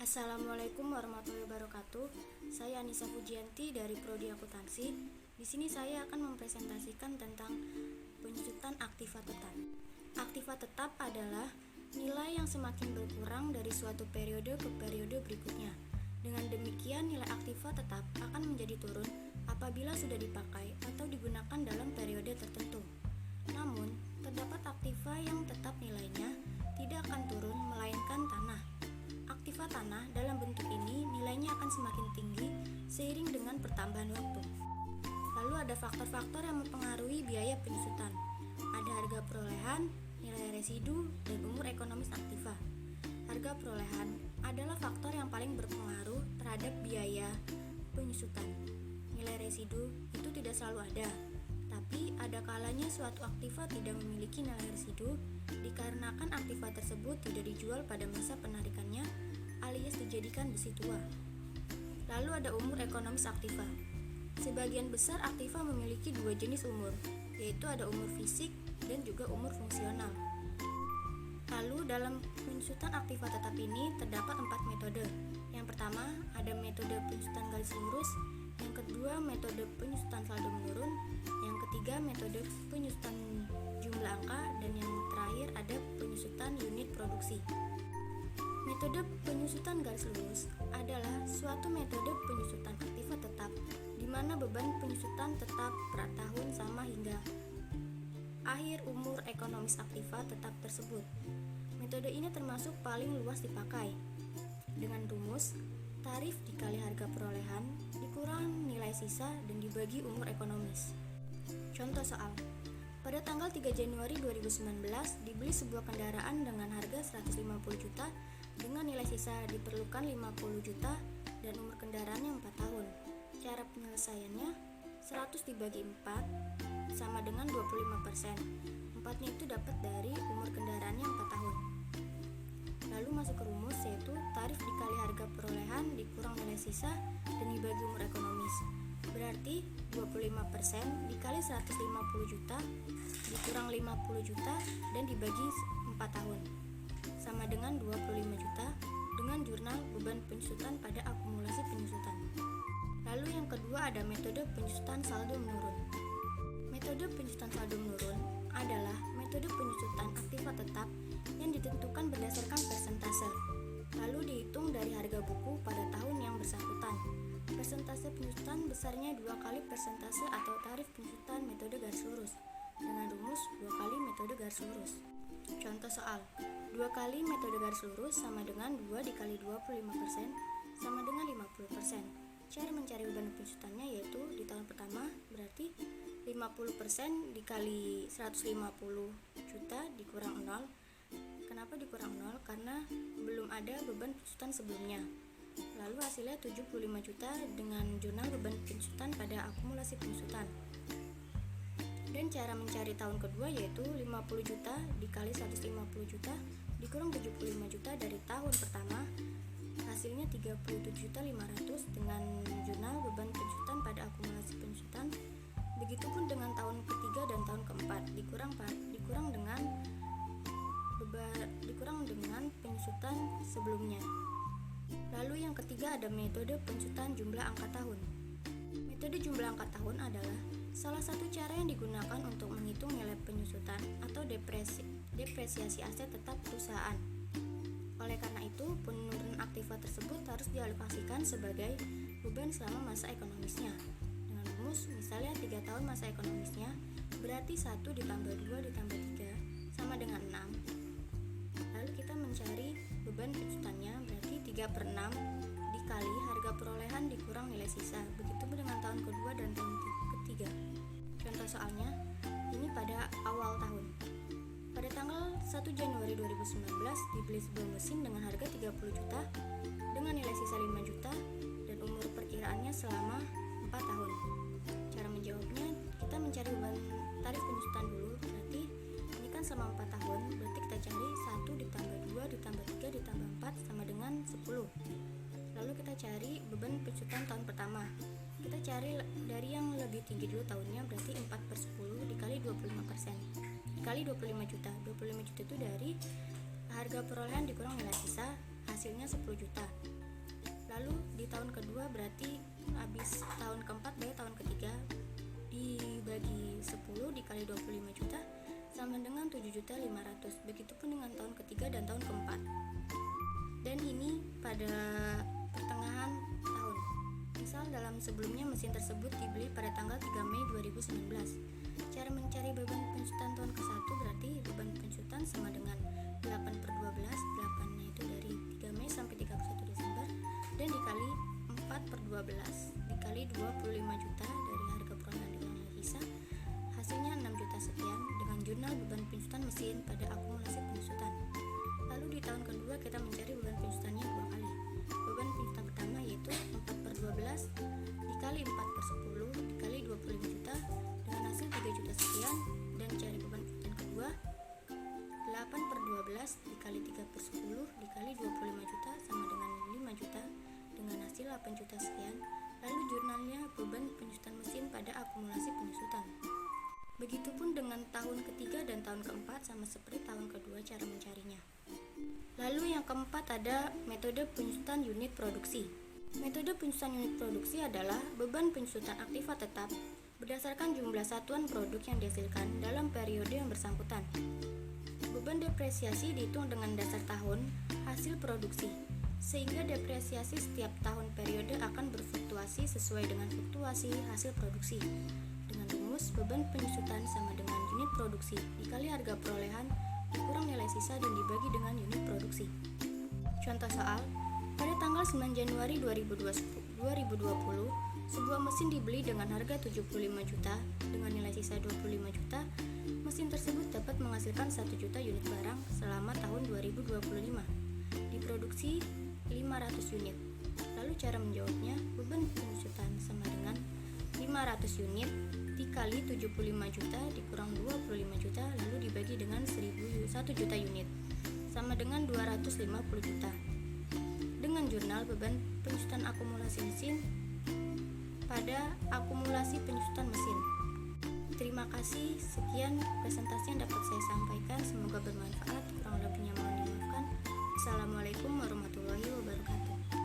Assalamualaikum warahmatullahi wabarakatuh. Saya Anissa Fujianti dari Prodi Akuntansi. Di sini saya akan mempresentasikan tentang penyusutan aktiva tetap. Aktiva tetap adalah nilai yang semakin berkurang dari suatu periode ke periode berikutnya. Dengan demikian, nilai aktiva tetap akan menjadi turun apabila sudah dipakai atau digunakan dalam periode tertentu. Namun, terdapat aktiva yang tetap nilainya tidak akan turun melainkan tanah. Aktiva tanah dalam bentuk ini nilainya akan semakin tinggi seiring dengan pertambahan waktu. Lalu ada faktor-faktor yang mempengaruhi biaya penyusutan. Ada harga perolehan, nilai residu, dan umur ekonomis aktiva. Harga perolehan adalah faktor yang paling berpengaruh terhadap biaya penyusutan. Nilai residu itu tidak selalu ada, tapi ada kalanya suatu aktiva tidak memiliki nilai residu dikarenakan aktiva tersebut tidak dijual pada masa penarikannya alias dijadikan besi tua. Lalu ada umur ekonomis aktiva. Sebagian besar aktiva memiliki dua jenis umur, yaitu ada umur fisik dan juga umur fungsional. Lalu dalam penyusutan aktiva tetap ini terdapat 4 metode. Yang pertama ada metode penyusutan garis lurus, yang kedua metode penyusutan saldo menurun, yang ketiga metode penyusutan jumlah angka, dan yang terakhir ada penyusutan unit produksi. Metode penyusutan garis lurus adalah suatu metode penyusutan aktiva tetap di mana beban penyusutan tetap per tahun sama hingga akhir umur ekonomis aktiva tetap tersebut. Metode ini termasuk paling luas dipakai. Dengan rumus, tarif dikali harga perolehan dikurang nilai sisa dan dibagi umur ekonomis. Contoh soal. Pada tanggal 3 Januari 2019 dibeli sebuah kendaraan dengan harga 150 juta dengan nilai sisa diperlukan 50 juta dan umur kendaraannya 4 tahun. Cara penyelesaiannya 100 dibagi 4 sama dengan 25%. 4-nya itu dapat dari umur kendaraannya 4 tahun. Lalu masuk ke rumus, yaitu tarif dikali harga perolehan dikurang nilai sisa dan dibagi umur ekonomis. Berarti 25% dikali 150 juta dikurang 50 juta dan dibagi 4 tahun sama dengan 25 juta dengan jurnal beban penyusutan pada akumulasi penyusutan. Lalu yang kedua ada metode penyusutan saldo menurun. Metode penyusutan saldo menurun adalah metode penyusutan aktiva tetap yang ditentukan berdasarkan persentase, lalu dihitung dari harga buku pada tahun yang bersangkutan. Persentase penyusutan besarnya 2 kali persentase atau tarif penyusutan metode garis lurus dengan rumus 2 kali metode garis lurus. Contoh soal, 2 kali metode garis lurus sama dengan 2 dikali 25% sama dengan 50%. Cara mencari beban penyusutannya yaitu di tahun pertama berarti 50% dikali 150 juta dikurang 0. Kenapa dikurang 0? Karena belum ada beban penyusutan sebelumnya. Lalu hasilnya 75 juta dengan jurnal beban penyusutan pada akumulasi penyusutan. Dan cara mencari tahun kedua yaitu 50 juta dikali 150 juta dikurang 75 juta dari tahun pertama, hasilnya 37.500 dengan jurnal beban penyusutan pada akumulasi penyusutan. Begitupun dengan tahun ketiga dan tahun keempat dikurang dengan penyusutan sebelumnya. Lalu yang ketiga ada metode penyusutan jumlah angka tahun. Metode jumlah angka tahun adalah salah satu cara yang digunakan untuk menghitung nilai penyusutan atau depresiasi aset tetap perusahaan. Oleh karena itu, penurunan aktiva tersebut harus dialokasikan sebagai beban selama masa ekonomisnya. Dengan rumus, misalnya 3 tahun masa ekonomisnya, berarti 1 ditambah 2 ditambah 3 sama dengan 6. Lalu kita mencari beban penyusutannya, berarti 3/6 dikali harga perolehan dikurang nilai sisa. Begitu dengan tahun kedua dan tahun ketiga. Contoh soalnya, ini pada awal tahun. Pada tanggal 1 Januari 2019 dibeli sebuah mesin dengan harga 30 juta dengan nilai sisa 5 juta dan umur perkiraannya selama 4 tahun. Cara menjawabnya, kita mencari beban tarif penyusutan dulu. Berarti ini kan selama 4 tahun, berarti kita cari 1 ditambah 2 ditambah 3 ditambah 4 sama dengan 10. Lalu kita cari beban penyusutan tahun pertama. Kita cari dari yang lebih tinggi dulu tahunnya, berarti 4/10 dikali 25% dikali 25 juta. 25 juta itu dari harga perolehan dikurang nilai sisa, hasilnya 10 juta. Lalu di tahun kedua berarti habis tahun keempat baru tahun ketiga, dibagi 10 dikali 25 juta sama dengan 7.500.000. Begitupun dengan tahun ketiga dan tahun keempat. Dan ini pada pertengahan tahun. Misal dalam sebelumnya mesin tersebut dibeli pada tanggal 3 Mei 2019. Cara mencari beban penyusutan tahun ke-1 berarti beban penyusutan sama dengan 8/12. 8-nya itu dari 3 Mei sampai 31 Desember dan dikali 4/12 dikali 25 juta dari harga perorangan di analisa, hasilnya 6 juta sekian dengan jurnal beban penyusutan mesin pada akumulasi penyusutan. Lalu di tahun kedua kita mencari beban penyusutannya 2 kali. Beban penyusutan pertama yaitu 4/12 dikali 4/10 dikali 25 juta dengan hasil 3 juta sekian, dan cari beban penyusutan kedua 8/12 dikali 3/10 dikali 25 juta sama dengan 5 juta dengan hasil 8 juta sekian. Lalu jurnalnya beban penyusutan mesin pada akumulasi penyusutan. Begitupun dengan tahun ketiga dan tahun keempat, sama seperti tahun kedua cara mencarinya. Lalu yang keempat ada metode penyusutan unit produksi. Metode penyusutan unit produksi adalah beban penyusutan aktiva tetap berdasarkan jumlah satuan produk yang dihasilkan dalam periode yang bersangkutan. Beban depresiasi dihitung dengan dasar tahun hasil produksi, sehingga depresiasi setiap tahun periode akan berfluktuasi sesuai dengan fluktuasi hasil produksi. Dengan rumus, beban penyusutan sama dengan unit produksi dikali harga perolehan dikurang nilai sisa dan dibagi dengan unit produksi. Contoh soal, pada tanggal 9 Januari 2020, sebuah mesin dibeli dengan harga 75 juta dengan nilai sisa 25 juta. Mesin tersebut dapat menghasilkan 1 juta unit barang selama tahun 2025. Diproduksi 500 unit. Lalu cara menjawabnya, beban penyusutan sama dengan 500 unit dikali 75 juta dikurang 25 juta lalu dibagi dengan 1 juta unit sama dengan 250 juta. Dengan jurnal beban penyusutan akumulasi mesin pada akumulasi penyusutan mesin. Terima kasih, sekian presentasi yang dapat saya sampaikan, semoga bermanfaat, kurang lebihnya mohon dimaafkan. Assalamualaikum warahmatullahi wabarakatuh.